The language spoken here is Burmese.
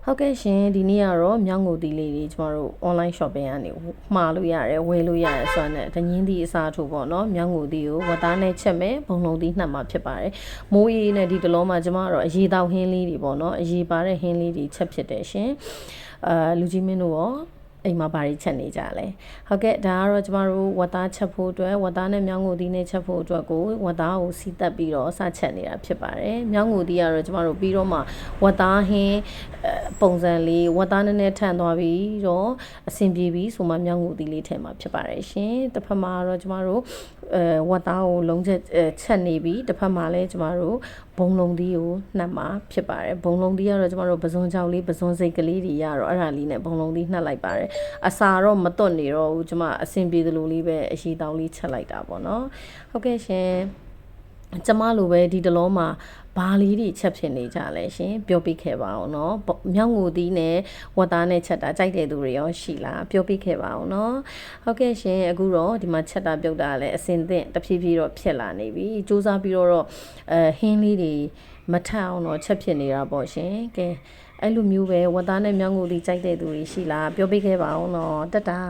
ဟုတ်ကဲ့ရှင်ဒီနေ့ကတော့မြောက်ငိုတီလေးတွေကျမတို့ online shopping ကနေမှာလို့ရတယ်ဝယ်လို့ရတယ်ဆိုတော့တငင်းသီးအစားထိုးပေါ့နော်မြောက်ငိုတီကိုဝတ်သားနဲ့ချက်မယ်ဘုံလုံးသီးနှက်မှာဖြစ်ပါတယ်မိုးရီနဲ့ဒီတလုံးမှာကျမတို့အရေးတောက်ဟင်းလေးတွေပေါ့နော်အရေးပါတဲ့ဟင်းလေးတွေချက်ဖြစ်တယ်ရှင်လူကြီးမင်းတို့ရောအိမ်မှာဘာတွေချက်နေကြလဲဟုတ်ကဲ့ဒါကတော့ကျမတို့ဝတ်သားချက်ဖို့အတွက်ဝတ်သားနဲ့မြောင်းငိုသီးနဲ့ချက်ဖို့အတွက်ကိုဝတ်သားကိုစီးတက်ပြီးတော့စချက်နေတာဖြစ်ပါတယ်မြောင်းငိုသီးကတော့ကျမတို့ပြီးတော့မှဝတ်သားဟင်းပုံစံလေးဝတ်သားနည်းနည်းထန့်သွားပြီးတော့အဆင်ပြေပြီးဆိုမှမြောင်းငိုသီးလေးထည့်မှာဖြစ်ပါတယ်ရှင်တစ်ဖက်မှာတော့ကျမတို့ဝတ်သားကိုလုံးချက်နေပြီးတစ်ဖက်မှာလည်းကျမတို့ဘုံလုံးသီးကိုနှက်မှာဖြစ်ပါတယ်ဘုံလုံးသီးကတော့ကျမတို့ပစွန်ကြောက်လေးပစွန်စိတ်ကလေးတွေရတော့အဲ့ဒါလေးနဲ့ဘုံလုံးသီးနှက်လိုက်ပါတယ်အစာတော့မတွတ်နေတော့ဘူးကျမအဆင်ပြေသလိုလေးပဲအရှိတောင်းလေးချက်လိုက်တာပေါ့နော်ဟုတ်ကဲ့ရှင်ကျမလိုပဲဒီတလုံးမှာဘာလေးတွေချက်ဖြစ်နေကြလဲရှင်ပြောပြခဲ့ပါအောင်နော်မြောက်ငိုသီးနဲ့ဝတ်သားနဲ့ချက်တာကြိုက်တဲ့သူတွေရောရှိလားပြောပြခဲ့ပါအောင်နော်ဟုတ်ကဲ့ရှင်အခုတော့ဒီမှာချက်တာပြုတ်တာလည်းအစင်သင့်တဖြည်းဖြည်းတော့ဖြစ်လာနေပြီစူးစမ်းပြီးတော့ဟင်းလေးတွေမထအောင်တော့ချက်ဖြစ်နေတာပေါ့ရှင်ကဲအဲ့လိုမျိုးပဲဝတ်သားနဲ့မြောက်ငိုသီးကြိုက်တဲ့သူတွေရှိလားပြောပြခဲ့ပါအောင်နော်တက်တာ